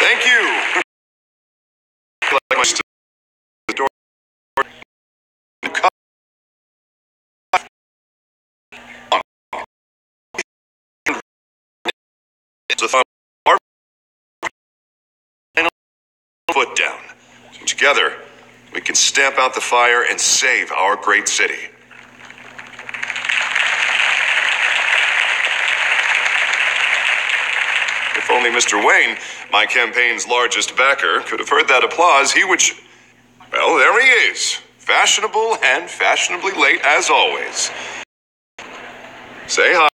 Thank you. Foot down. Together, we can stamp out the fire and save our great city. If only Mr. Wayne, my campaign's largest backer, could have heard that applause, he would... Well, there he is. Fashionable and fashionably late as always. Say hi.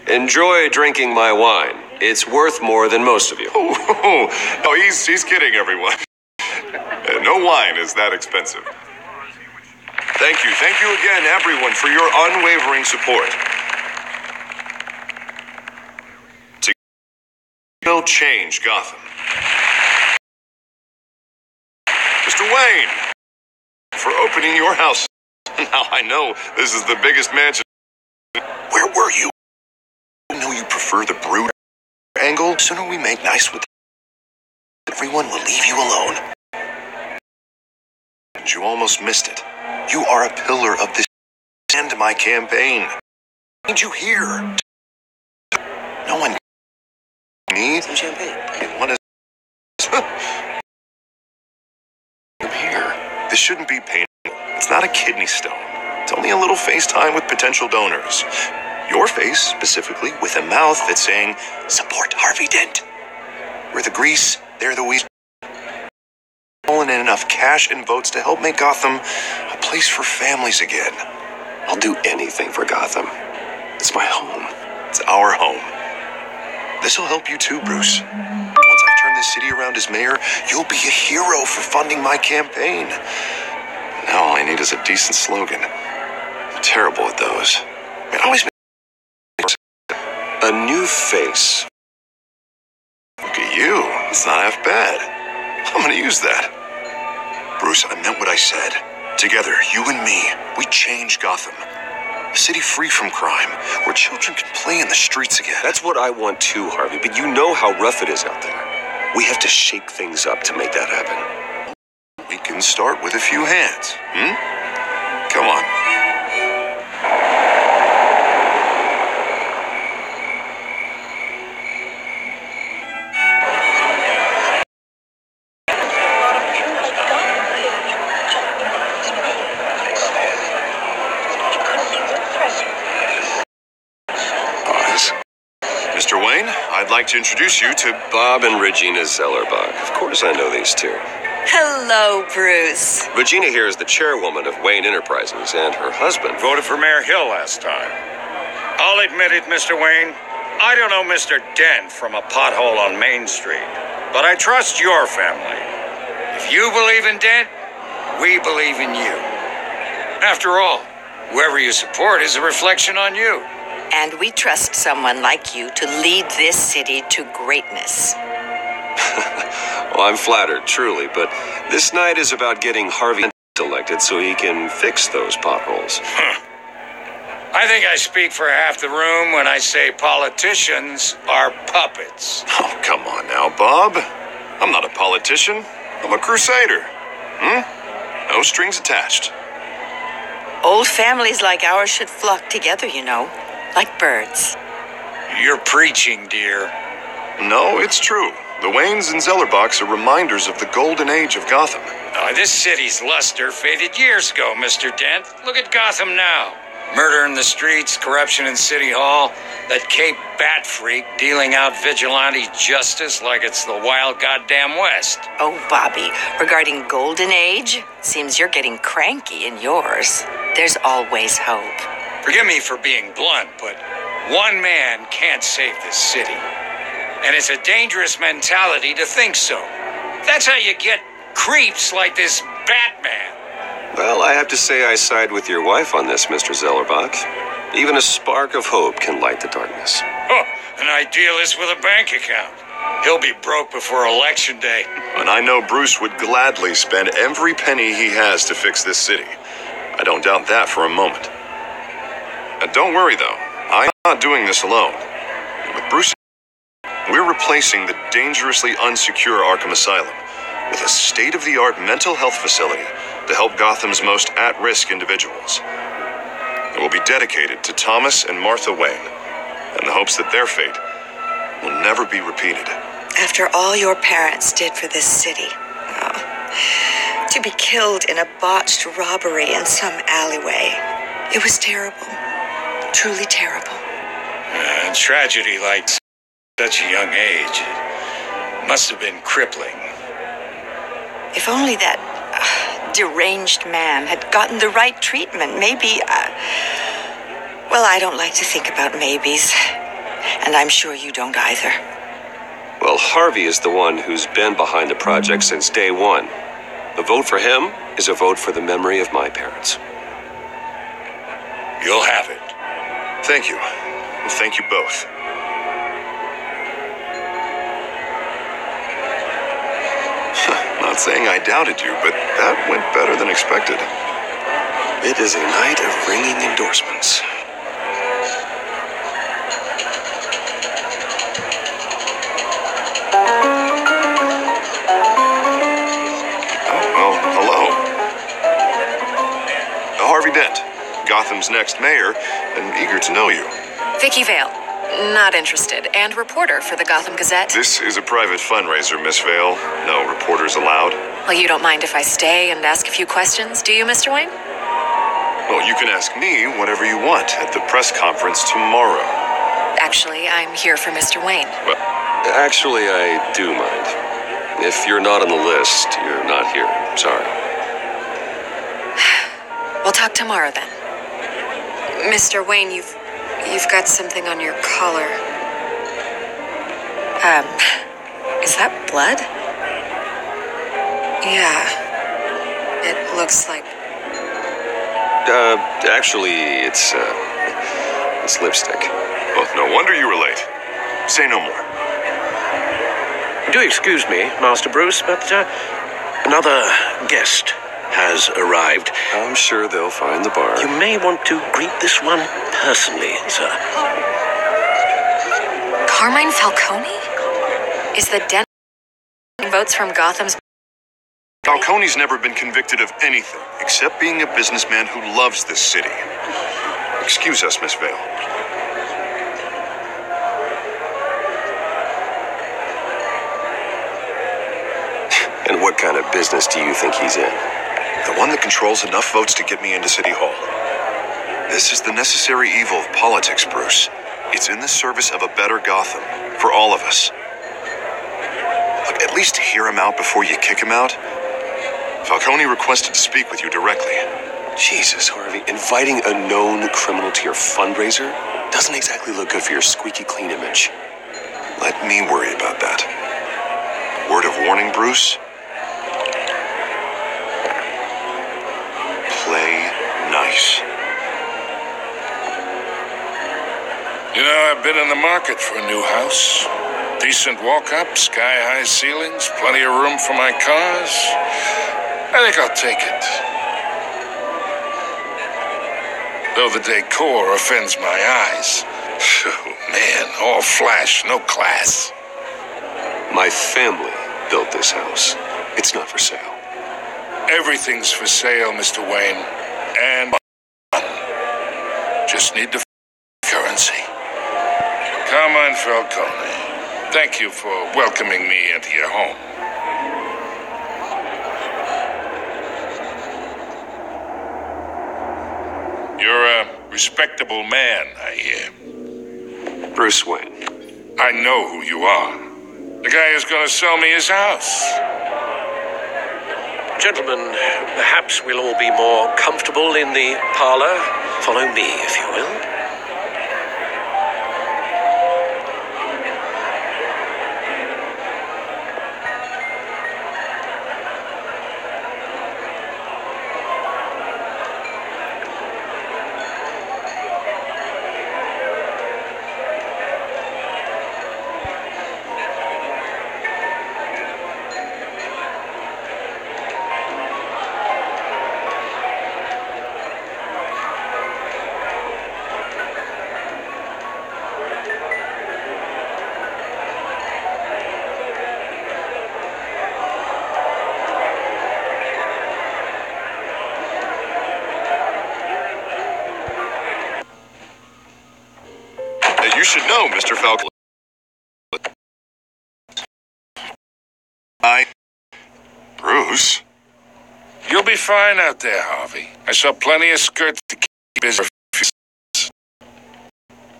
Enjoy drinking my wine. It's worth more than most of you. Oh, he's kidding, everyone. No wine is that expensive. Thank you again, everyone, for your unwavering support. Together we'll change Gotham. Mr. Wayne, for opening your house. Now I know this is the biggest mansion. Where were you? I know you prefer the brood angle. The sooner we make nice with everyone will leave you alone. And you almost missed it. You are a pillar of this and my campaign. I need you here. No one needs some champagne. And one is I'm here. This shouldn't be painful. It's not a kidney stone. It's only a little FaceTime with potential donors. Your face, specifically, with a mouth that's saying, support Harvey Dent. We're the grease, they're the weed. Pulling in enough cash and votes to help make Gotham a place for families again. I'll do anything for Gotham. It's my home. It's our home. This'll help you too, Bruce. Once I've turned this city around as mayor, you'll be a hero for funding my campaign. Now all I need is a decent slogan. I'm terrible at those. It always makes a new face. Look at you. It's not half bad. I'm gonna use that. Bruce, I meant what I said. Together, you and me, we change Gotham. A city free from crime, where children can play in the streets again. That's what I want too, Harvey, but you know how rough it is out there. We have to shake things up to make that happen. We can start with a few hands, Come on. Mr. Wayne, I'd like to introduce you to Bob and Regina Zellerbach. Of course I know these two. Hello, Bruce. Regina here is the chairwoman of Wayne Enterprises, and her husband voted for Mayor Hill last time. I'll admit it, Mr. Wayne. I don't know Mr. Dent from a pothole on Main Street, but I trust your family. If you believe in Dent, we believe in you. After all, whoever you support is a reflection on you. And we trust someone like you to lead this city to greatness. Well, I'm flattered, truly, but this night is about getting Harvey elected so he can fix those potholes. I think I speak for half the room when I say politicians are puppets. Oh, come on now, Bob. I'm not a politician. I'm a crusader. No strings attached. Old families like ours should flock together, you know. Like birds. You're preaching, dear. No, it's true. The Waynes and Zellerbachs are reminders of the golden age of Gotham. This city's luster faded years ago, Mr. Dent. Look at Gotham now. Murder in the streets, corruption in City Hall, that Cape Bat freak dealing out vigilante justice like it's the wild goddamn West. Oh, Bobby, regarding golden age, seems you're getting cranky in yours. There's always hope. Forgive me for being blunt, but one man can't save this city. And it's a dangerous mentality to think so. That's how you get creeps like this Batman. Well, I have to say I side with your wife on this, Mr. Zellerbach. Even a spark of hope can light the darkness. Oh, an idealist with a bank account. He'll be broke before Election Day. And I know Bruce would gladly spend every penny he has to fix this city. I don't doubt that for a moment. And don't worry, though. I'm not doing this alone. With Bruce, we're replacing the dangerously unsecure Arkham Asylum with a state-of-the-art mental health facility to help Gotham's most at-risk individuals. It will be dedicated to Thomas and Martha Wayne, in the hopes that their fate will never be repeated. After all your parents did for this city, to be killed in a botched robbery in some alleyway, it was terrible. Truly terrible. Tragedy like such a young age must have been crippling. If only that deranged man had gotten the right treatment, maybe, well, I don't like to think about maybes. And I'm sure you don't either. Well, Harvey is the one who's been behind the project since day one. A vote for him is a vote for the memory of my parents. You'll have it. Thank you. And thank you both. Not saying I doubted you, but that went better than expected. It is a night of ringing endorsements. Hello. Harvey Dent, Gotham's next mayor, and eager to know you. Vicky Vale, not interested, and reporter for the Gotham Gazette. This is a private fundraiser, Miss Vale. No reporters allowed. Well, you don't mind if I stay and ask a few questions, do you, Mr. Wayne? Well, you can ask me whatever you want at the press conference tomorrow. Actually, I'm here for Mr. Wayne. Well, Actually, I do mind. If you're not on the list, you're not here. Sorry. We'll talk tomorrow then. Mr. Wayne, you've got something on your collar. Is that blood? Yeah. It looks like... Actually, it's lipstick. well, no wonder you were late. Say no more. Do excuse me, Master Bruce, but another guest has arrived. I'm sure they'll find the bar. You may want to greet this one personally, sir. Carmine Falcone? Is the den votes from Gotham's... Falcone's never been convicted of anything except being a businessman who loves this city. Excuse us, Miss Vale. And what kind of business do you think he's in? The one that controls enough votes to get me into City Hall. This is the necessary evil of politics, Bruce. It's in the service of a better Gotham, for all of us. Look, at least hear him out before you kick him out. Falcone requested to speak with you directly. Jesus, Harvey, inviting a known criminal to your fundraiser doesn't exactly look good for your squeaky clean image. Let me worry about that. Word of warning, Bruce? Play nice. You know, I've been in the market for a new house. Decent walk-up, sky-high ceilings, plenty of room for my cars. I think I'll take it. Though the decor offends my eyes. Oh, man, all flash, no class. My family built this house. It's not for sale. Everything's for sale, Mr. Wayne. And just need the currency. Carmine Falcone, thank you for welcoming me into your home. You're a respectable man, I hear. Bruce Wayne. I know who you are. The guy who's going to sell me his house. Gentlemen, perhaps we'll all be more comfortable in the parlor. Follow me, if you will. You should know, Mr. Falcon. Bruce? You'll be fine out there, Harvey. I saw plenty of skirts to keep you busy.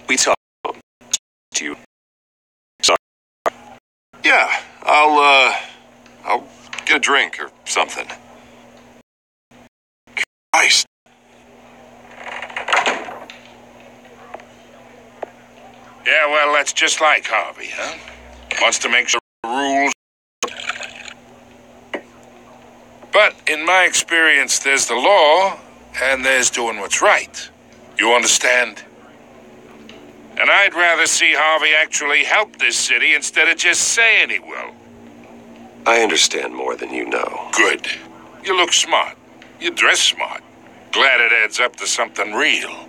We talked to you. Sorry. Yeah, I'll get a drink or something. Christ. Yeah, well, that's just like Harvey, huh? Wants to make sure the rules. But in my experience, there's the law, and there's doing what's right. You understand? And I'd rather see Harvey actually help this city instead of just saying he will. I understand more than you know. Good. You look smart. You dress smart. Glad it adds up to something real.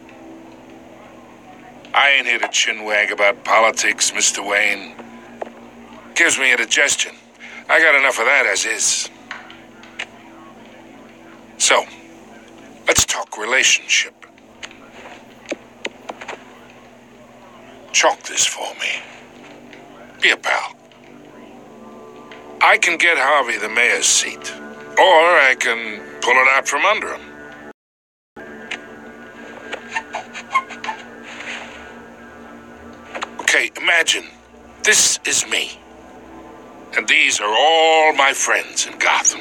I ain't here to chinwag about politics, Mr. Wayne. Gives me indigestion. I got enough of that as is. So, let's talk relationship. Chalk this for me. Be a pal. I can get Harvey the mayor's seat, or I can pull it out from under him. Okay, imagine this is me, and these are all my friends in Gotham.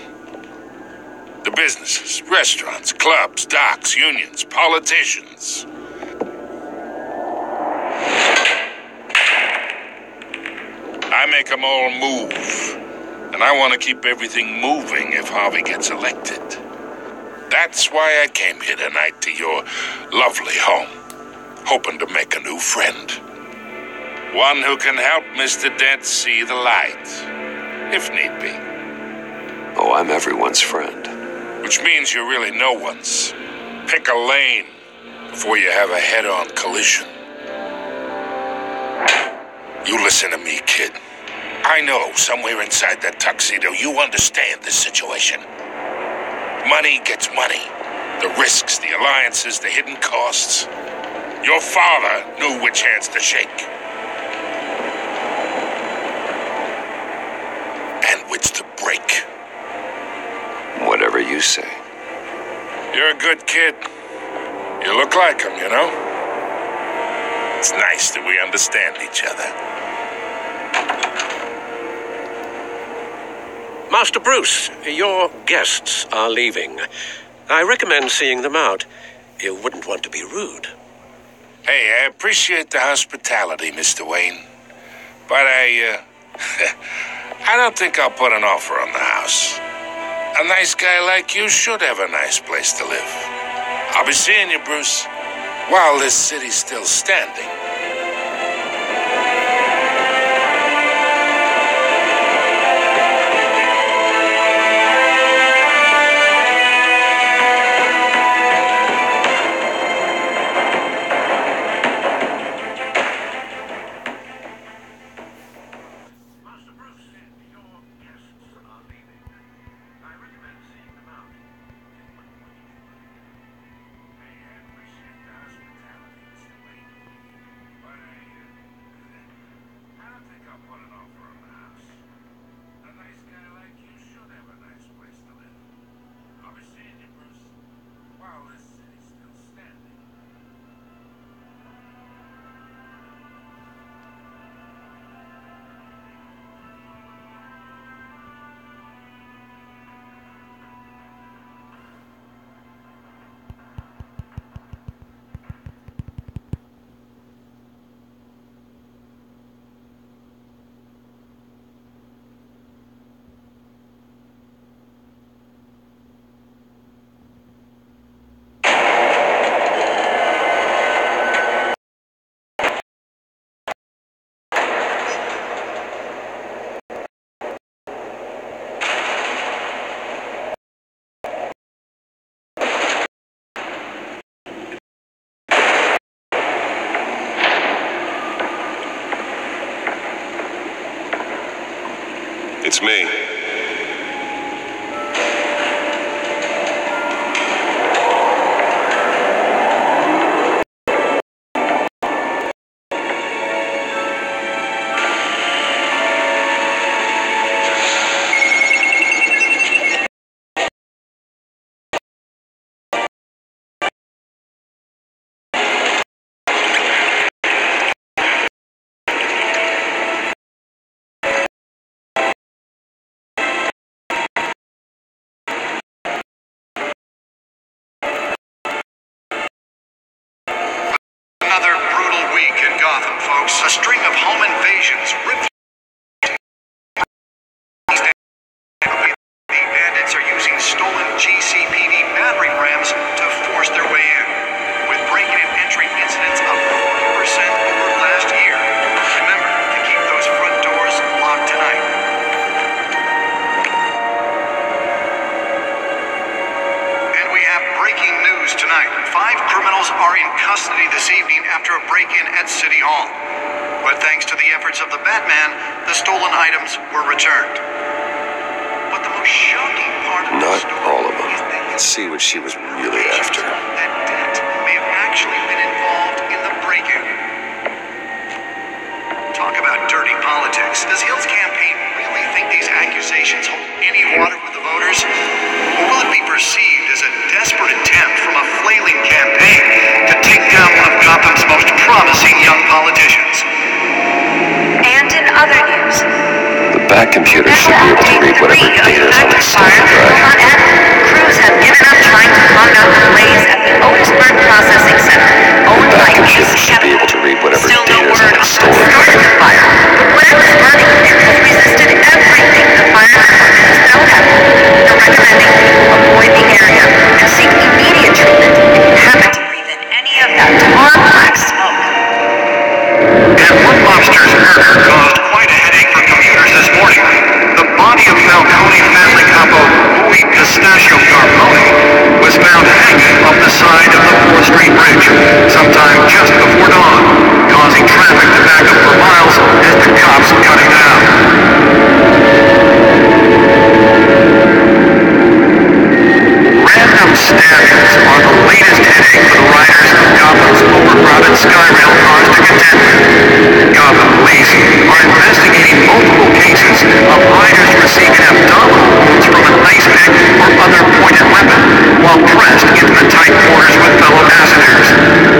The businesses, restaurants, clubs, docks, unions, politicians. I make them all move, and I want to keep everything moving if Harvey gets elected. That's why I came here tonight to your lovely home, hoping to make a new friend. One who can help Mr. Dent see the light, if need be. Oh, I'm everyone's friend. Which means you're really no one's. Pick a lane before you have a head-on collision. You listen to me, kid. I know somewhere inside that tuxedo you understand this situation. Money gets money. The risks, the alliances, the hidden costs. Your father knew which hands to shake. And which to break. Whatever you say. You're a good kid. You look like him, you know? It's nice that we understand each other. Master Bruce, your guests are leaving. I recommend seeing them out. You wouldn't want to be rude. Hey, I appreciate the hospitality, Mr. Wayne. But I don't think I'll put an offer on the house. A nice guy like you should have a nice place to live. I'll be seeing you, Bruce, while this city's still standing. It's me. week in Gotham, folks. A string of home invasions ripped. The bandits are using stolen GCPD battering rams to force their way in, with break-in and entry incidents up 40% over last year. Remember to keep those front doors locked tonight. And we have breaking news tonight. 5 criminals are in custody this evening after a break-in at City Hall. But thanks to the efforts of the Batman, the stolen items were returned. But the most shocking part of Not the story all of them. is that Let's see what she was really after. that Dent may have actually been involved in the break-in. Talk about dirty politics. Does Hill's campaign really think these accusations hold any water with the voters? Or will it be perceived as a desperate attempt from a flailing campaign to take down one of Gotham's most promising young politicians? And in other news, The back computer should be able to read whatever data is on the second drive. crews have given up trying to calm out the blaze at the Otisburg Processing Center, owned by Back computer should be Chemical. able to read whatever Still no data is on word the on what stolen started the drive. fire, but whatever's burning there has resisted everything the fire department has thrown at it. They're recommending people avoid the area and seek immediate treatment if you happen to breathe in any of that tar black smoke. And one mobster's murder caused quite a headache for commuters this morning. The body of Falcone family capo Louis Pistachio Carbone was found hanging off the side of the 4th Street Bridge sometime just before dawn, causing traffic to back up for miles as the cops cut him down. Random stabbings are the latest headache for the riders of Gotham's overcrowded Skyrail cars to contend with. Gotham police are investigating multiple cases of riders receiving abdominal wounds from an ice pick or other pointed weapon while pressed into the tight quarters with fellow passengers.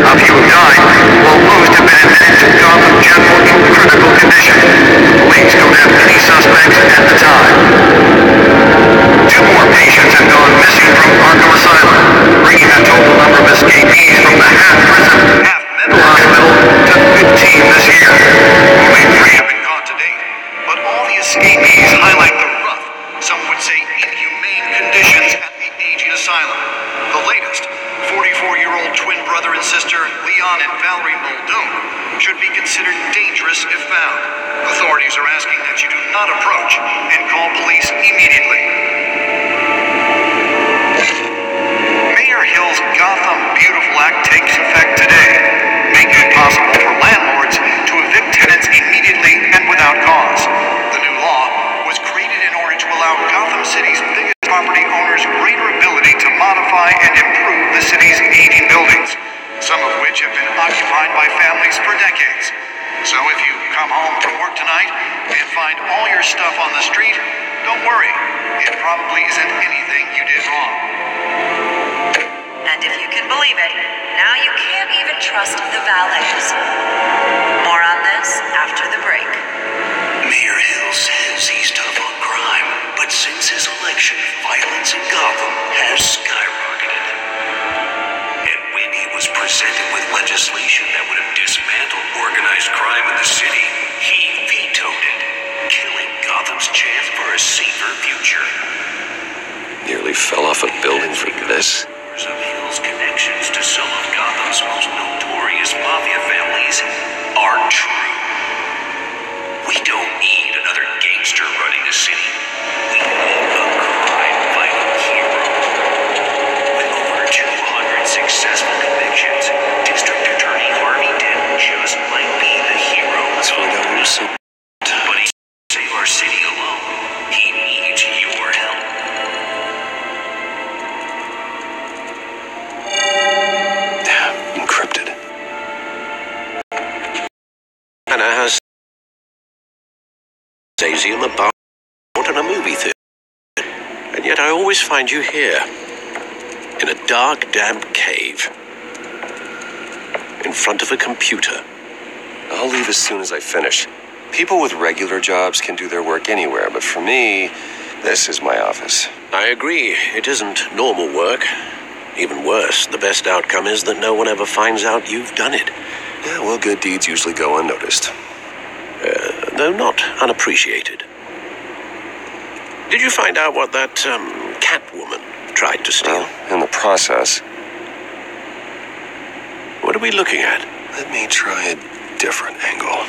A few have died, while most have been admitted to Gotham General in critical condition. The police don't have any suspects at the time. 2 more patients have gone missing from Arkham Asylum, bringing the total number of escapees from the half-prison, half-mental hospital to 15 this year. Only 3 have been caught to date, but all the escapees highlight the rough, some would say inhumane conditions at the aging asylum. The latest, 44-year-old twin brother and sister Leon and Valerie Muldoon, should be considered dangerous if found. Authorities are asking that you do not approach and call police immediately. Mayor Hill's Gotham Beautiful Act takes effect today, making it possible for landlords to evict tenants immediately and without cause. The new law was created in order to allow Gotham City's biggest property owners greater ability to modify and improve the city's aging buildings, some of which have been occupied by families for decades. So if you come home from work tonight and find all your stuff on the street, don't worry. It probably isn't anything you did wrong. And if you can believe it, now you can't even trust the valets. More on this after the break. Mayor Hill says he's tough on crime, but since his election, violence in Gotham has skyrocketed. And when he was presented with legislation that would have dismantled organized crime in the city, he vetoed it, killing Gotham's chance for a safer future. Nearly fell off a building for this. Of Hill's connections to some of Gotham's most notorious mafia families are true. We don't need another gangster running the city. We need a crime-fighting hero. With over 200 successful convictions, District Attorney Harvey Dent just might be the hero. Let's find out who's so. But he can't save our city alone. He needs your help. Encrypted. Anna has Daisy in the bar in a movie theater. And yet I always find you here, in a dark, damp cave, in front of a computer. I'll leave as soon as I finish. People with regular jobs can do their work anywhere, but for me, this is my office. I agree, it isn't normal work. Even worse, the best outcome is that no one ever finds out you've done it. Yeah, well, good deeds usually go unnoticed. Though not unappreciated. Did you find out what that, Catwoman tried to steal? Well, in the process. What are we looking at? Let me try a different angle.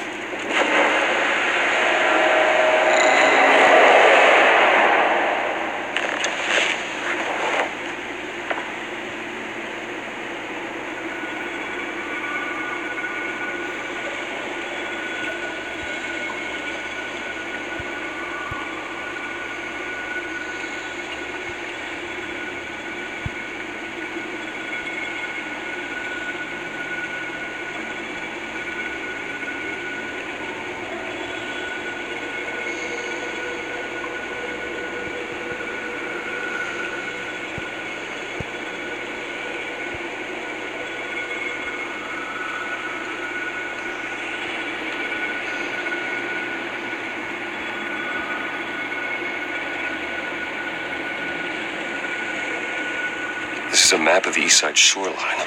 This is a map of the East Side shoreline.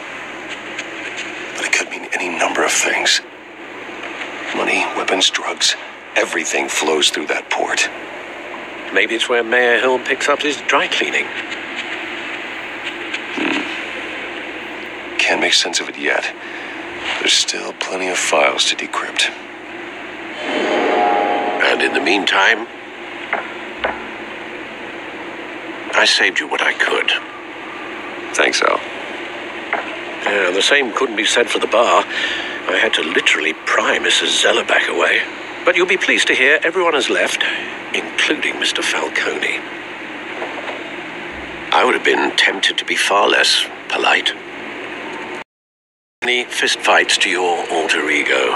But it could mean any number of things. Money, weapons, drugs, everything flows through that port. Maybe it's where Mayor Hill picks up his dry cleaning. Can't make sense of it yet. There's still plenty of files to decrypt. And in the meantime, I saved you what I could. Thanks, Al. Yeah, the same couldn't be said for the bar. I had to literally pry Mrs. Zellerback away. But you'll be pleased to hear everyone has left, including Mr. Falcone. I would have been tempted to be far less polite. Any fistfights to your alter ego?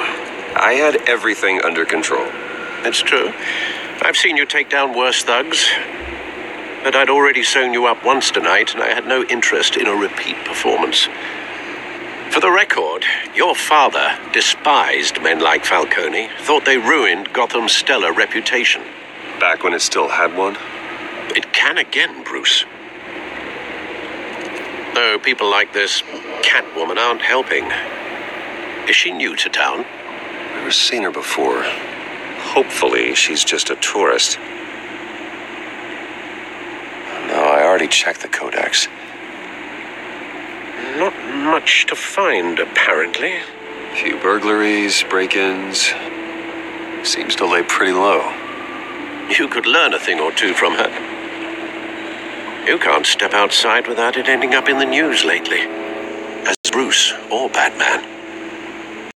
I had everything under control. That's true. I've seen you take down worse thugs. But I'd already sewn you up once tonight, and I had no interest in a repeat performance. For the record, your father despised men like Falcone, thought they ruined Gotham's stellar reputation. Back when it still had one? It can again, Bruce. Though people like this Catwoman aren't helping. Is she new to town? Never seen her before. Hopefully, she's just a tourist. No, I already checked the codex. Not much to find, apparently. Few burglaries, break-ins. Seems to lay pretty low. You could learn a thing or two from her. You can't step outside without it ending up in the news lately. As Bruce or Batman.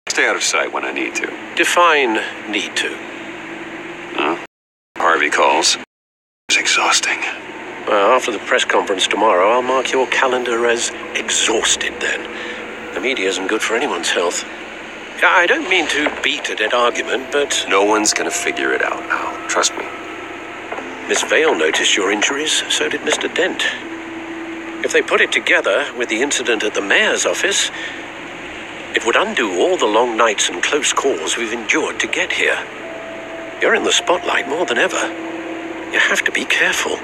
Stay out of sight when I need to. Define need to. Huh? Harvey calls. It's exhausting. Well, after the press conference tomorrow, I'll mark your calendar as exhausted then. The media isn't good for anyone's health. I don't mean to beat a dead argument, but... No one's gonna figure it out, Al. Trust me. Miss Vale noticed your injuries, so did Mr. Dent. If they put it together with the incident at the mayor's office, it would undo all the long nights and close calls we've endured to get here. You're in the spotlight more than ever. You have to be careful.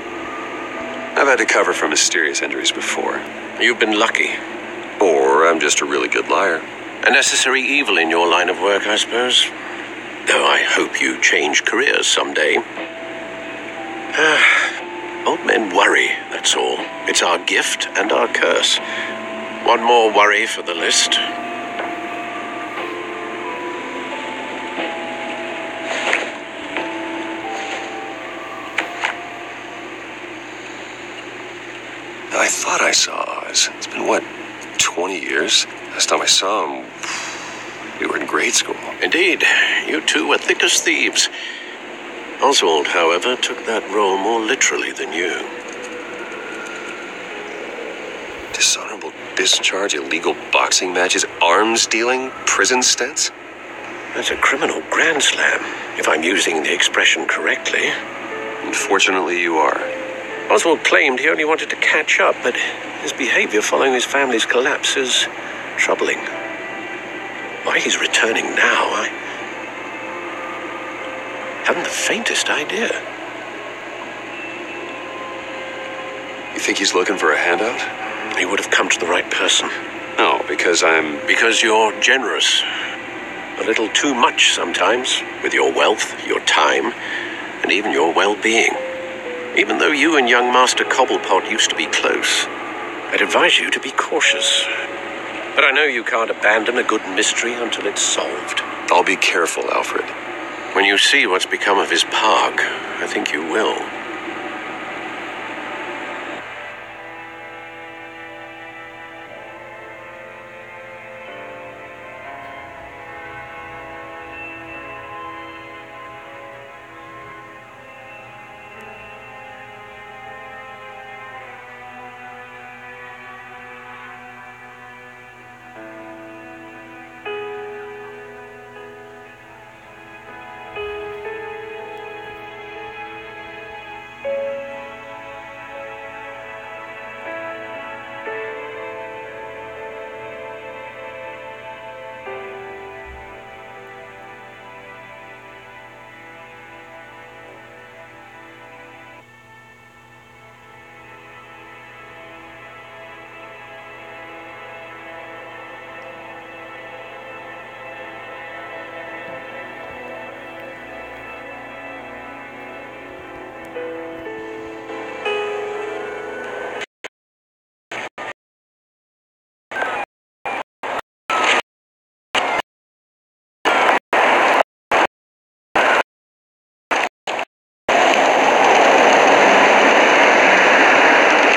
I've had to cover for mysterious injuries before. You've been lucky. Or I'm just a really good liar. A necessary evil in your line of work, I suppose. Though I hope you change careers someday. Old men worry, that's all. It's our gift and our curse. One more worry for the list. I thought I saw Oz. It's been, 20 years? Last time I saw him, we were in grade school. Indeed, you two were thick as thieves. Oswald, however, took that role more literally than you. Dishonorable discharge, illegal boxing matches, arms dealing, prison stints? That's a criminal grand slam, if I'm using the expression correctly. Unfortunately, you are. Oswald claimed he only wanted to catch up, but his behavior following his family's collapse is troubling. Why he's returning now, I haven't the faintest idea. You think he's looking for a handout? He would have come to the right person. No, because Because you're generous. A little too much sometimes, with your wealth, your time, and even your well-being. Even though you and young Master Cobblepot used to be close, I'd advise you to be cautious. But I know you can't abandon a good mystery until it's solved. I'll be careful, Alfred. When you see what's become of his park, I think you will.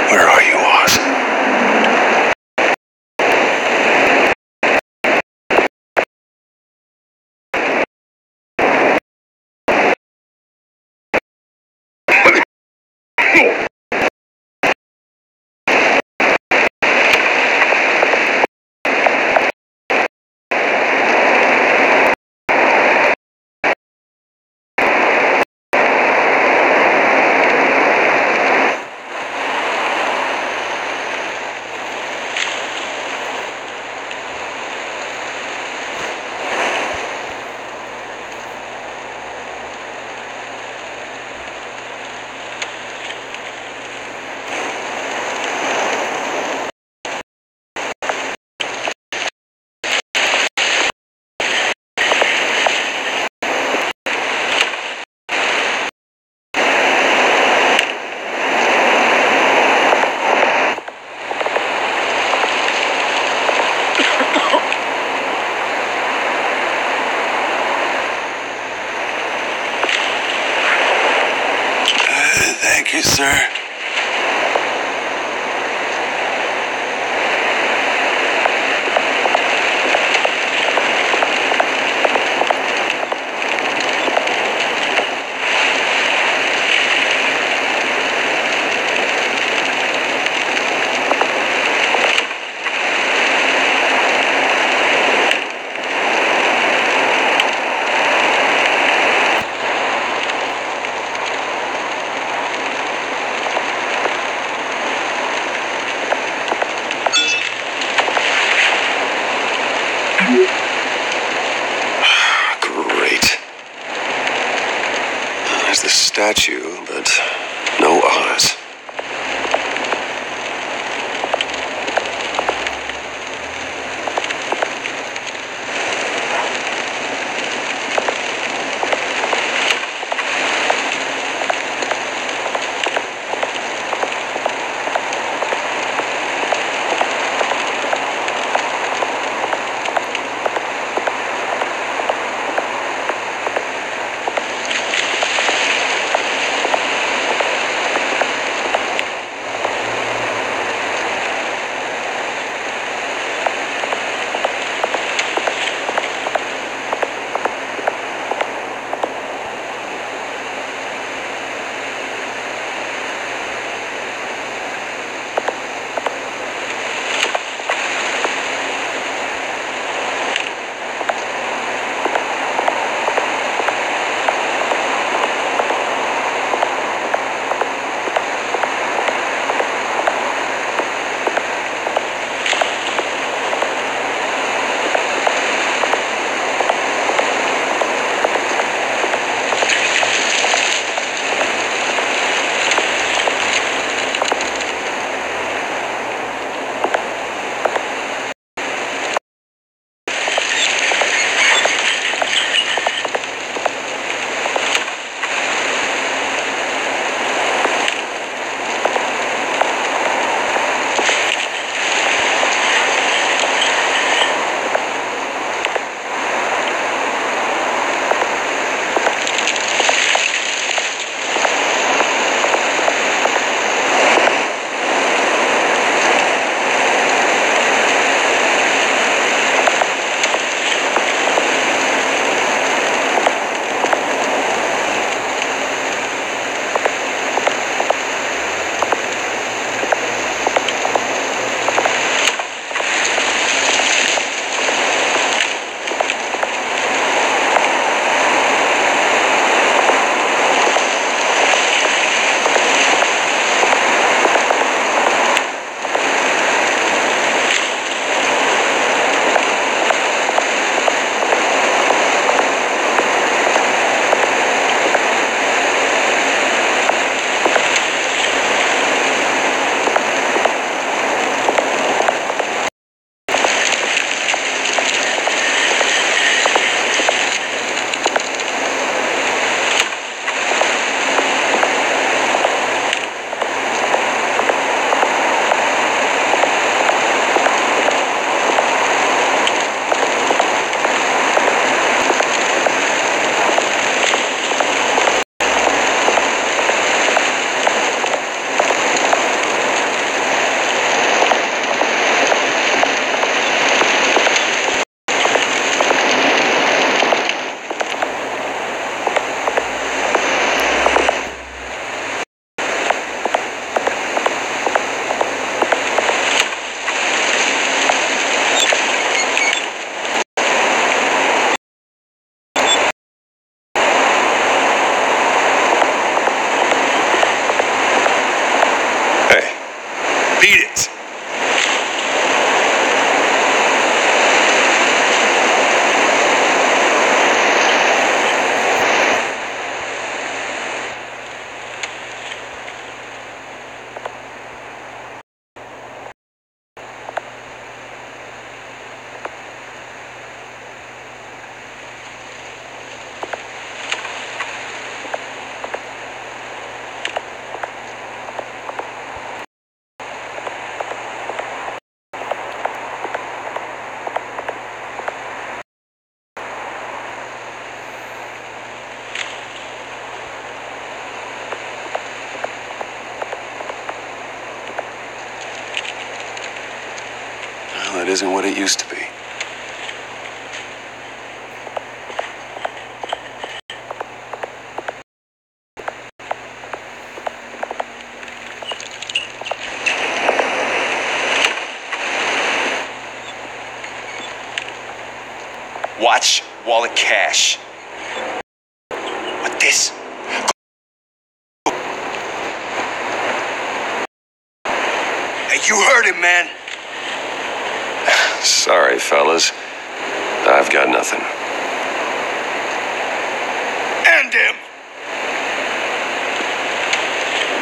Where are you, Oz? Thank you, sir. Great. There's the statue, but no Oz. it isn't what it used to be. Watch wallet cash. What this? Hey, you heard him, man. Sorry, fellas. I've got nothing. End him!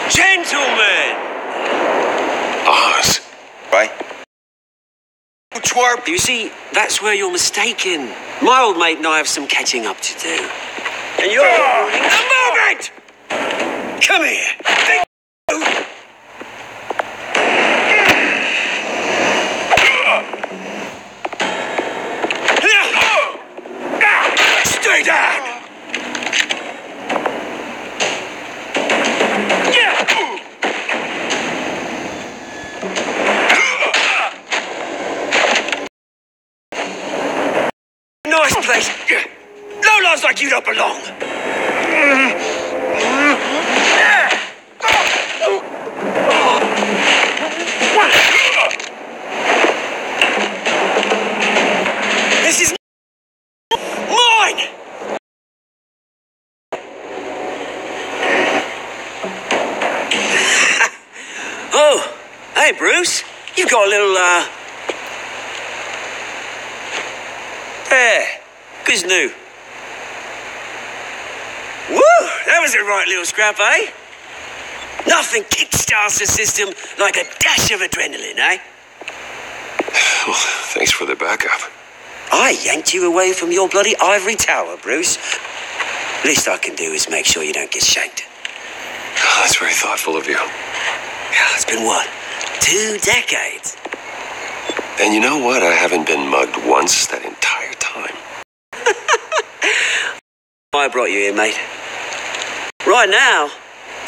Gentlemen! Oz. Right? Twerp. You see, that's where you're mistaken. My old mate and I have some catching up to do. And you're ruining the moment! Come here. Stay down! Nice place. Lowlifes like you don't belong. This is mine. Oh, hey, Bruce. You've got a little, There. Who's new? Woo! That was a right little scrap, eh? Nothing kickstarts the system like a dash of adrenaline, eh? Well, thanks for the backup. I yanked you away from your bloody ivory tower, Bruce. Least I can do is make sure you don't get shanked. Oh, that's very thoughtful of you. Yeah, it's been what? 2 decades? And you know what? I haven't been mugged once that entire time. I brought you here, mate. Right now,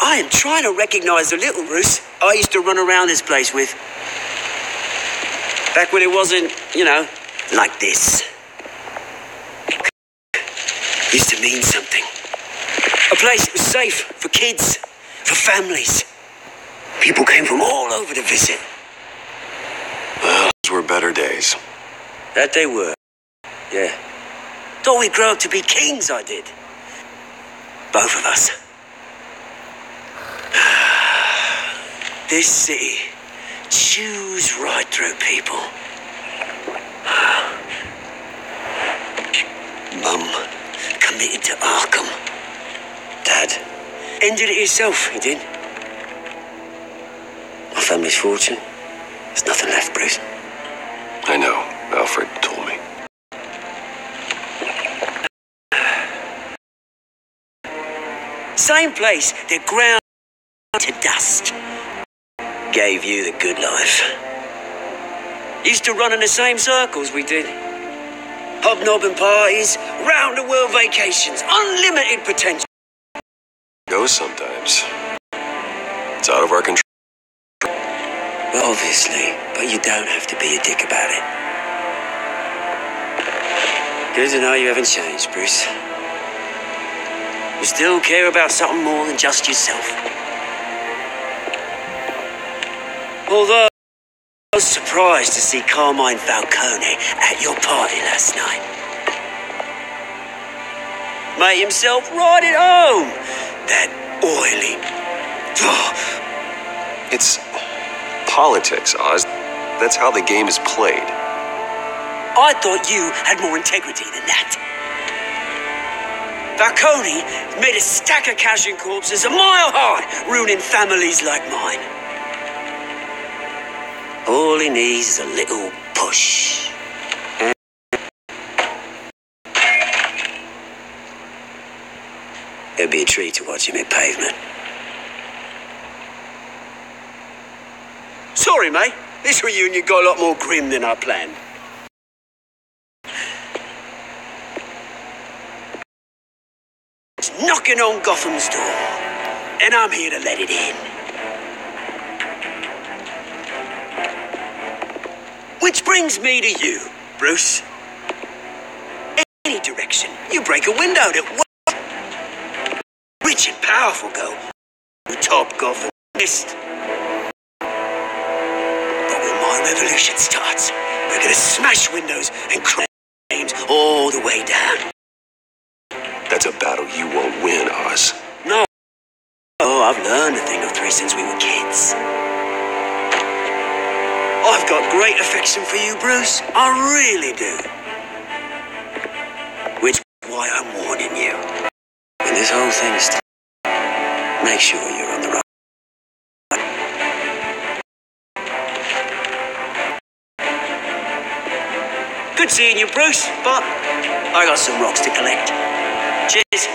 I am trying to recognize the little Bruce I used to run around this place with. Back when it wasn't, you know, like this. Used to mean something. A place that was safe for kids, for families. People came from all over to visit. Well, those were better days. That they were. Yeah. Thought we'd grow up to be kings, I did. Both of us. This city chews right through people. Mum committed to Arkham. Dad ended it himself, he did. My family's fortune. There's nothing left, Bruce. I know. Alfred told me. Same place that ground to dust. Gave you the good life. Used to run in the same circles we did. Hobnobbing parties, round-the-world vacations, unlimited potential. Goes sometimes. It's out of our control. Well, obviously, but you don't have to be a dick about it. Good to know you haven't changed, Bruce. You still care about something more than just yourself. Although I was surprised to see Carmine Falcone at your party last night. Made himself right at home. That oily... It's politics, Oz. That's how the game is played. I thought you had more integrity than that. Falcone made a stack of cash-in corpses a mile high, ruining families like mine. All he needs is a little push. It'd be a treat to watch him hit pavement. Sorry, mate. This reunion got a lot more grim than I planned. It's knocking on Gotham's door, and I'm here to let it in. Which brings me to you, Bruce. Any direction, you break a window that rich and powerful go top Gotham list. But when my revolution starts, we're gonna smash windows and crack names all the way down. That's a battle you won't win, Oz. No. Oh, I've learned a thing or three since we were kids. I've got great affection for you, Bruce. I really do. Which is why I'm warning you. When this whole thing is make sure you're on the right. Good seeing you, Bruce, but I got some rocks to collect. Cheers.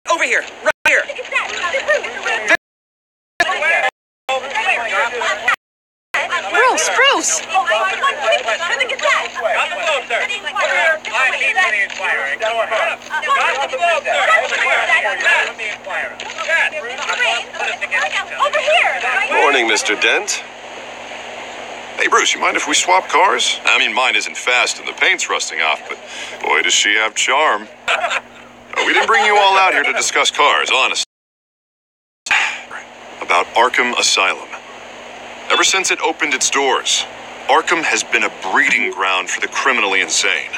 Over here, right here. Bruce! Morning, Mr. Dent. Hey, Bruce, you mind if we swap cars? I mean, mine isn't fast and the paint's rusting off, but boy, does she have charm. We didn't bring you all out here to discuss cars, honestly. About Arkham Asylum. Ever since it opened its doors, Arkham has been a breeding ground for the criminally insane.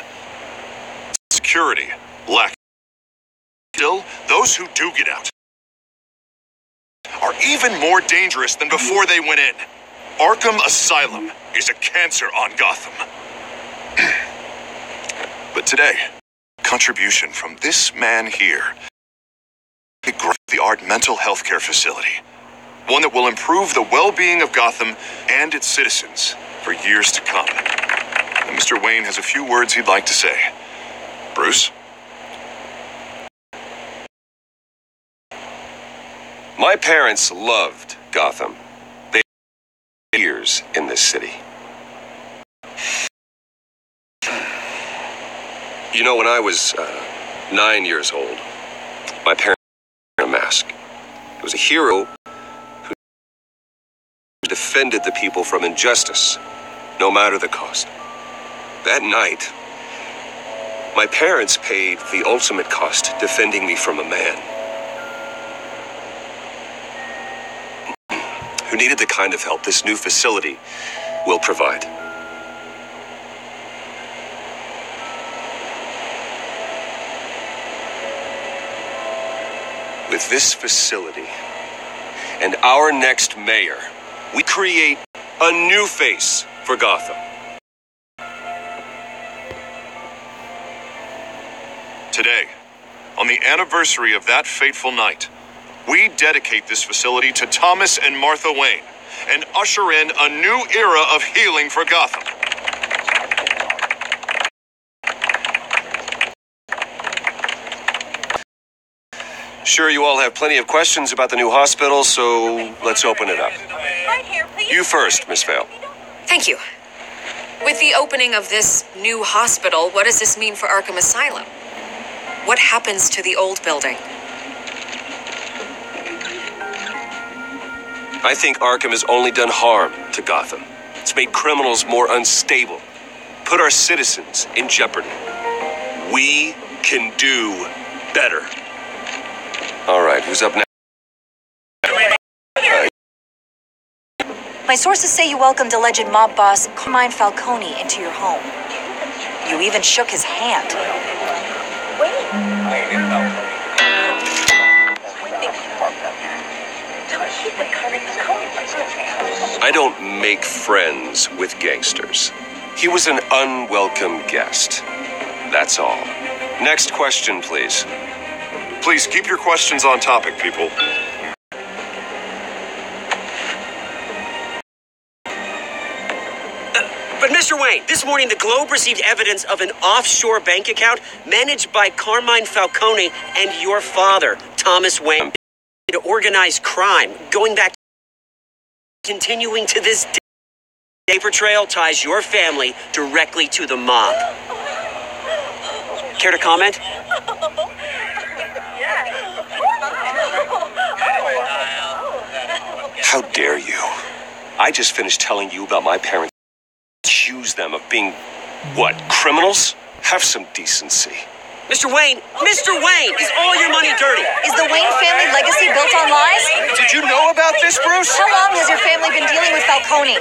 Security lacking. Still, those who do get out are even more dangerous than before they went in. Arkham Asylum is a cancer on Gotham. But today, contribution from this man here, the Art Mental Health Care Facility, one that will improve the well-being of Gotham and its citizens for years to come. And Mr. Wayne has a few words he'd like to say. Bruce? My parents loved Gotham. They had years in this city. You know, when I was 9 years old, my parents wore a mask. It was a hero who defended the people from injustice, no matter the cost. That night, my parents paid the ultimate cost defending me from a man who needed the kind of help this new facility will provide. With this facility and our next mayor, we create a new face for Gotham. Today, on the anniversary of that fateful night, we dedicate this facility to Thomas and Martha Wayne and usher in a new era of healing for Gotham. Sure, you all have plenty of questions about the new hospital, so let's open it up. You first, Miss Vale. Thank you. With the opening of this new hospital, what does this mean for Arkham Asylum? What happens to the old building? I think Arkham has only done harm to Gotham. It's made criminals more unstable, put our citizens in jeopardy. We can do better. All right, who's up next? My sources say you welcomed alleged mob boss Carmine Falcone into your home. You even shook his hand. I don't make friends with gangsters. He was an unwelcome guest. That's all. Next question, please. Please keep your questions on topic, people. But Mr. Wayne, this morning the Globe received evidence of an offshore bank account managed by Carmine Falcone and your father, Thomas Wayne, to organize crime, going back, continuing to this day. Paper trail ties your family directly to the mob. Care to comment? How dare you? I just finished telling you about my parents. Accuse them of being, what, criminals? Have some decency. Mr. Wayne, is all your money dirty? Is the Wayne family legacy built on lies? Did you know about this, Bruce? How long has your family been dealing with Falcone?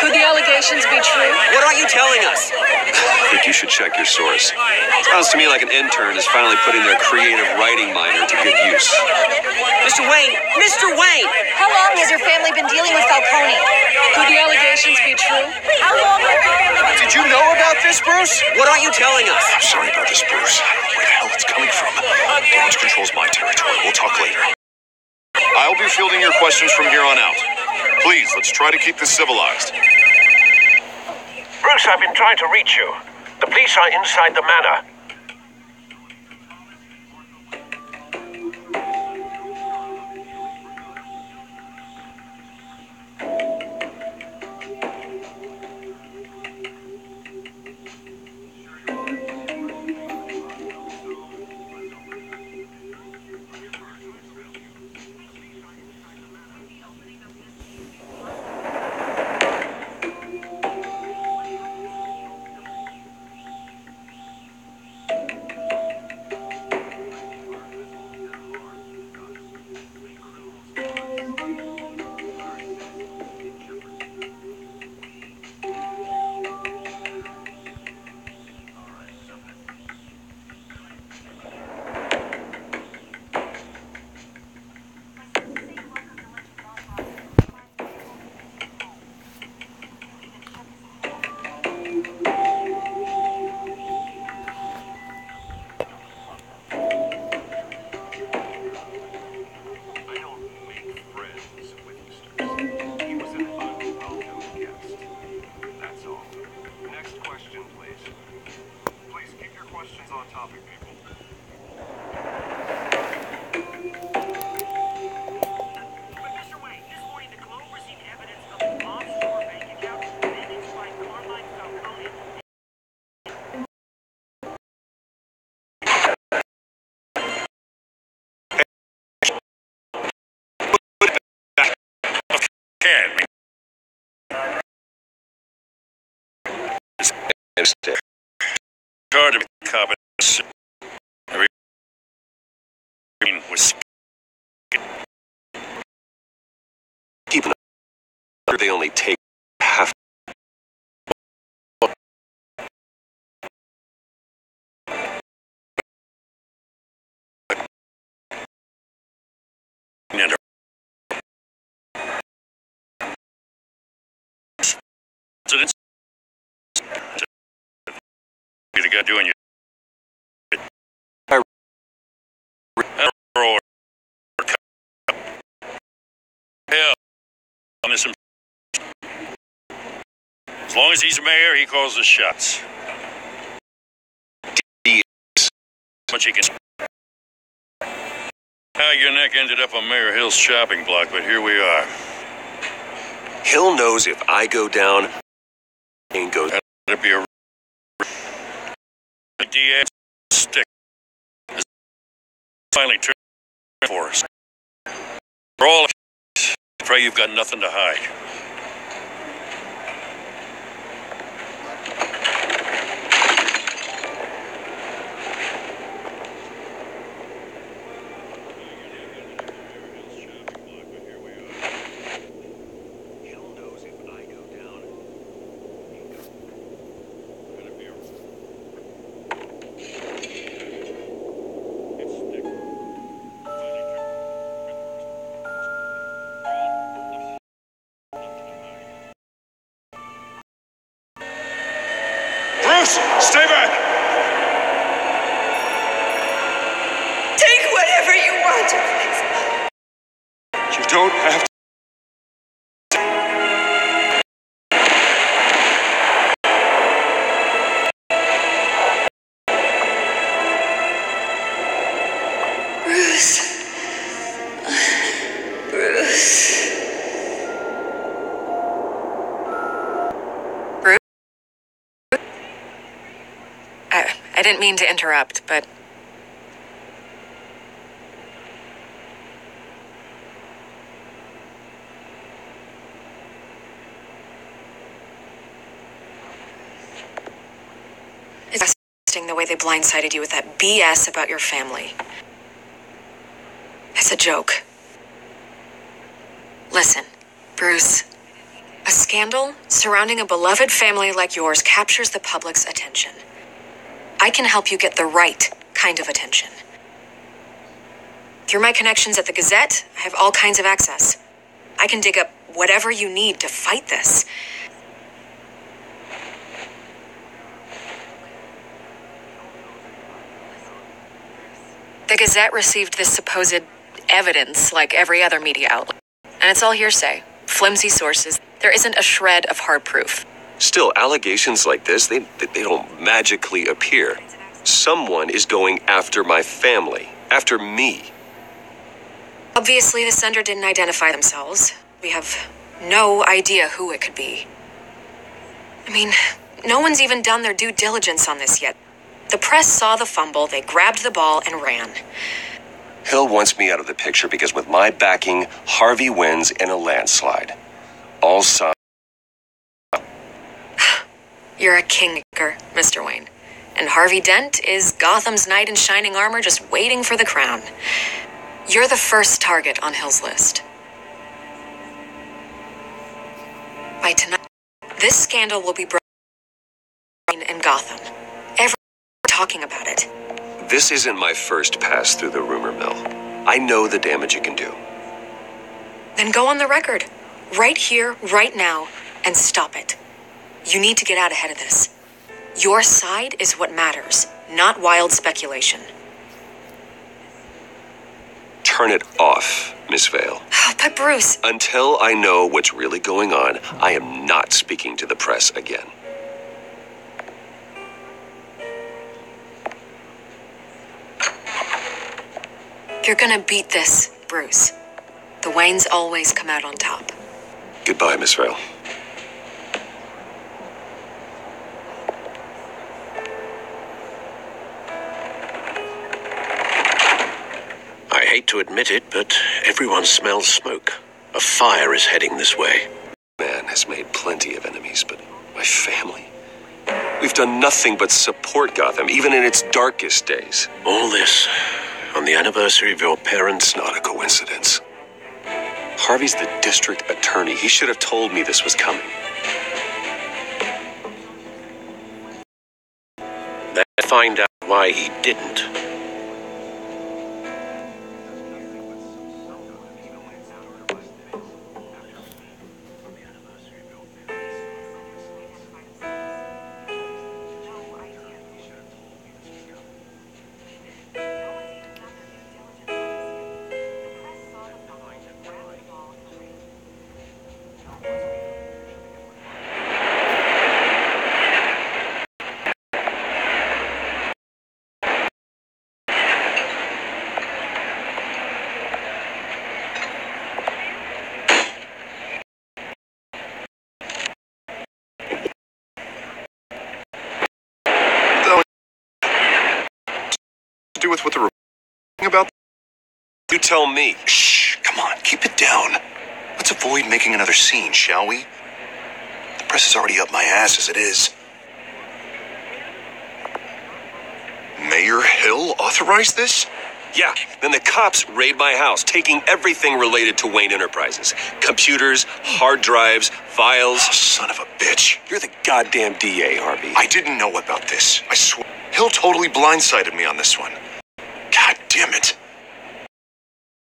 Could the allegations be true? What aren't you telling us? I think you should check your source. Sounds to me like an intern is finally putting their creative writing minor to good use. Mr. Wayne! How long has your family been dealing with Falcone? Could the allegations be true? How long has your family Did you know about this, Bruce? What aren't you telling us? I'm sorry about this, Bruce. I don't know where the hell it's coming from. Damage control's my territory. We'll talk later. I'll be fielding your questions from here on out. Please, let's try to keep this civilized. Bruce, I've been trying to reach you. The police are inside the manor. Hard to be a cop. Was Keep it. They only take half. the guy doing you. Hell, on this. As long as he's mayor, he calls the shots. Much he can. How your neck ended up on Mayor Hill's shopping block, but here we are. Hill knows if I go down, ain't goes. That'd be a DA stick. Finally turned for us. For all of us, pray you've got nothing to hide. Stay back! Take whatever you want. You don't have to. Bruce. I didn't mean to interrupt, but it's interesting the way they blindsided you with that BS about your family. It's a joke. Listen, Bruce, a scandal surrounding a beloved family like yours captures the public's attention. I can help you get the right kind of attention. Through my connections at the Gazette, I have all kinds of access. I can dig up whatever you need to fight this. The Gazette received this supposed evidence like every other media outlet. And it's all hearsay, flimsy sources. There isn't a shred of hard proof. Still, allegations like this, they don't magically appear. Someone is going after my family, after me. Obviously, the sender didn't identify themselves. We have no idea who it could be. I mean, no one's even done their due diligence on this yet. The press saw the fumble, they grabbed the ball and ran. Hill wants me out of the picture because with my backing, Harvey wins in a landslide. All sides. You're a kingmaker, Mr. Wayne. And Harvey Dent is Gotham's knight in shining armor just waiting for the crown. You're the first target on Hill's list. By tonight, this scandal will be brought in Gotham. Everyone's talking about it. This isn't my first pass through the rumor mill. I know the damage it can do. Then go on the record. Right here, right now, and stop it. You need to get out ahead of this. Your side is what matters, not wild speculation. Turn it off, Miss Vale. But Bruce... Until I know what's really going on, I am not speaking to the press again. You're gonna beat this, Bruce. The Waynes always come out on top. Goodbye, Miss Vale. I hate to admit it, but everyone smells smoke. A fire is heading this way. Man has made plenty of enemies, but my family... We've done nothing but support Gotham, even in its darkest days. All this on the anniversary of your parents' Not a coincidence. Harvey's the district attorney. He should have told me this was coming. Let's find out why he didn't. Do with what the about? You tell me. Shh, come on, keep it down. Let's avoid making another scene, shall we? The press is already up my ass as it is. Mayor Hill authorized this? Yeah, then the cops raid my house, taking everything related to Wayne Enterprises. Computers, hard drives, files. Oh, son of a bitch. You're the goddamn DA, Harvey. I didn't know about this. I swear. Hill totally blindsided me on this one. God damn it.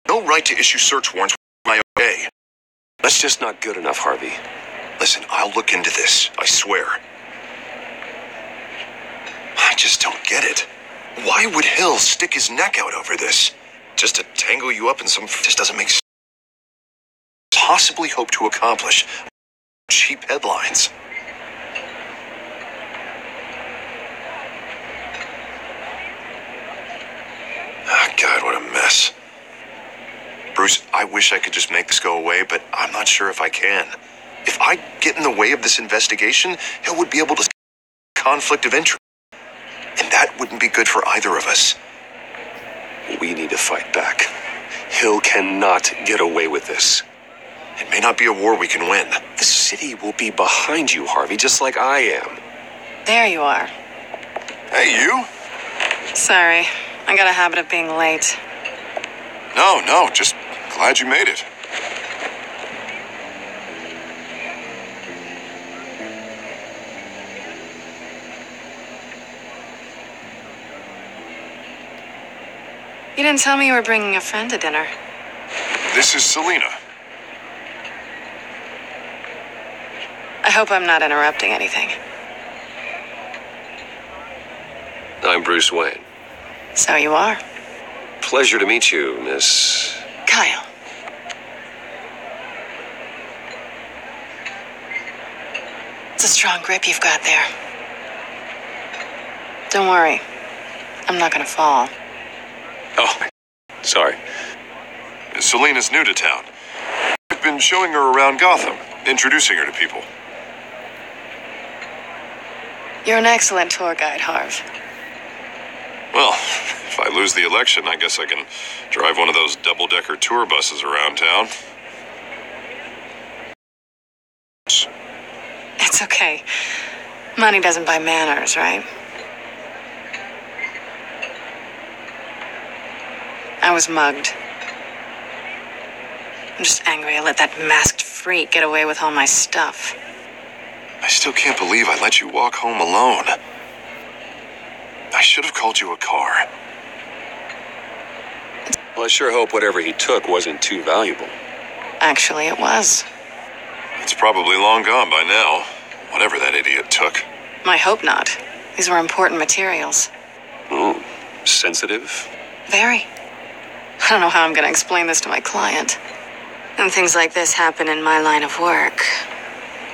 No right to issue search warrants with my okay. That's just not good enough, Harvey. Listen, I'll look into this, I swear. I just don't get it. Why would Hill stick his neck out over this? Just to tangle you up in some... Just doesn't make sense. Possibly hope to accomplish cheap headlines. Ah, God, what a mess. Bruce, I wish I could just make this go away, but I'm not sure if I can. If I get in the way of this investigation, Hill would be able to... conflict of interest. And that wouldn't be good for either of us. We need to fight back. Hill cannot get away with this. It may not be a war we can win. The city will be behind you, Harvey, just like I am. There you are. Hey, you? Sorry, I got a habit of being late. No, just glad you made it. You didn't tell me you were bringing a friend to dinner. This is Selena. I hope I'm not interrupting anything. I'm Bruce Wayne. So you are. Pleasure to meet you, Miss... Kyle. It's a strong grip you've got there. Don't worry. I'm not gonna fall. Oh, sorry. Selena's new to town. I've been showing her around Gotham, introducing her to people. You're an excellent tour guide, Harv. Well, if I lose the election, I guess I can drive one of those double-decker tour buses around town. It's okay. Money doesn't buy manners, right? I was mugged. I'm just angry I let that masked freak get away with all my stuff. I still can't believe I let you walk home alone. I should have called you a car. Well, I sure hope whatever he took wasn't too valuable. Actually, it was. It's probably long gone by now, whatever that idiot took. I hope not. These were important materials. Ooh, sensitive? Very. I don't know how I'm going to explain this to my client. And things like this happen in my line of work.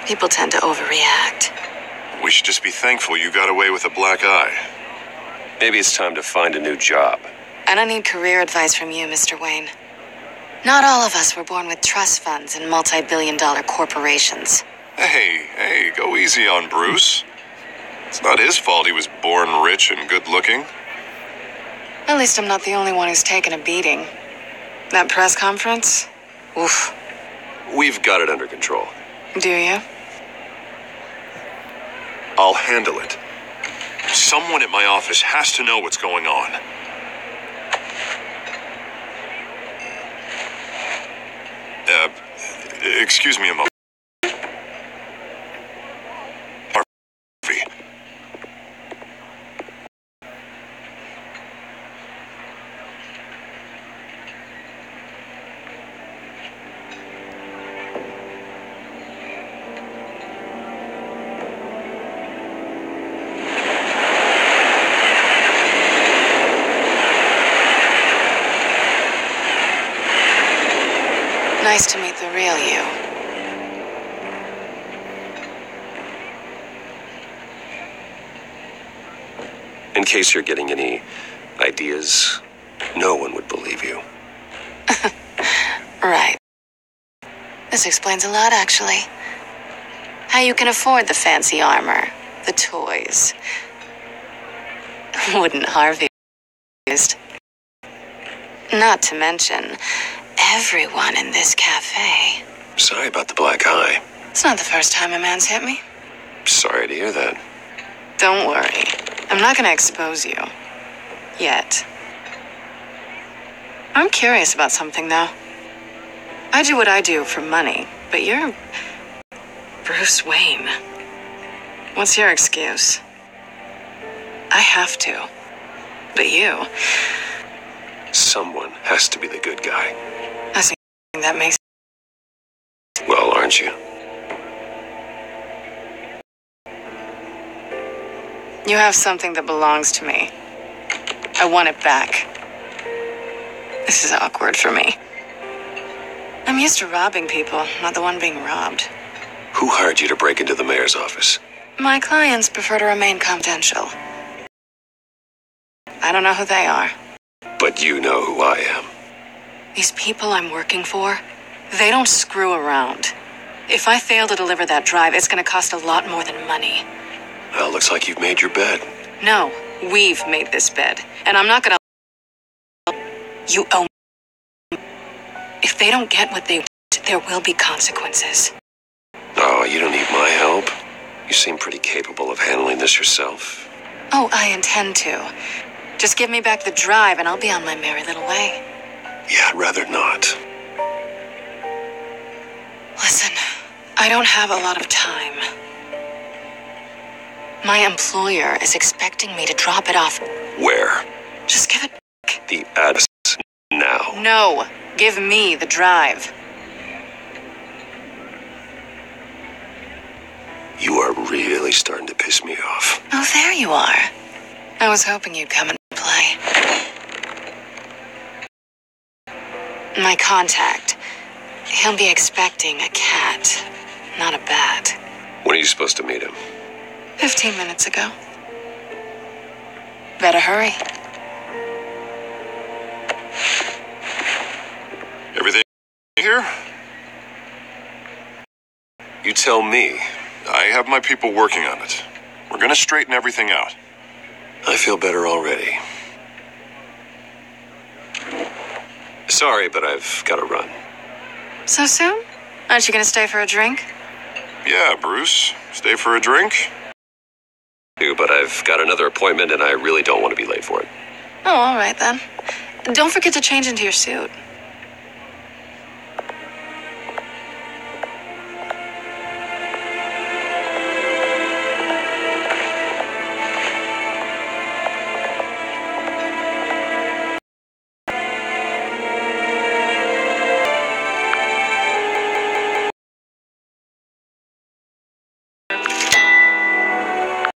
People tend to overreact. We should just be thankful you got away with a black eye. Maybe it's time to find a new job. I don't need career advice from you, Mr. Wayne. Not all of us were born with trust funds and multi-billion-dollar corporations. Hey, go easy on Bruce. It's not his fault he was born rich and good-looking. At least I'm not the only one who's taken a beating. That press conference? Oof. We've got it under control. Do you? I'll handle it. Someone at my office has to know what's going on. Excuse me a moment. Harvey. Nice to meet the real you. In case you're getting any ideas, no one would believe you. Right. This explains a lot, actually. How you can afford the fancy armor, the toys. Wouldn't Harvey used? Not to mention, everyone in this cafe. Sorry about the black eye. It's not the first time a man's hit me. Sorry to hear that. Don't worry. I'm not gonna expose you. Yet. I'm curious about something, though. I do what I do for money, but you're... Bruce Wayne. What's your excuse? I have to. But you... Someone has to be the good guy. That's that makes... Well, aren't you? You have something that belongs to me. I want it back. This is awkward for me. I'm used to robbing people, not the one being robbed. Who hired you to break into the mayor's office? My clients prefer to remain confidential. I don't know who they are. But you know who I am. These people I'm working for, they don't screw around. If I fail to deliver that drive, it's going to cost a lot more than money. Well, looks like you've made your bed. No, we've made this bed, and I'm not going to... You owe me. If they don't get what they want, there will be consequences. Oh, you don't need my help. You seem pretty capable of handling this yourself. Oh, I intend to. Just give me back the drive, and I'll be on my merry little way. Yeah, I'd rather not. Listen, I don't have a lot of time. My employer is expecting me to drop it off. Where? Just give it back. The address now. No, give me the drive. You are really starting to piss me off. Oh, there you are. I was hoping you'd come and play. My contact. He'll be expecting a cat, not a bat. When are you supposed to meet him? 15 minutes ago. Better hurry. Everything here? You tell me. I have my people working on it. We're gonna straighten everything out. I feel better already. Sorry, but I've got to run. So soon? Aren't you gonna stay for a drink? Yeah, Bruce. Stay for a drink? But I've got another appointment and I really don't want to be late for it. Oh, all right then. Don't forget to change into your suit.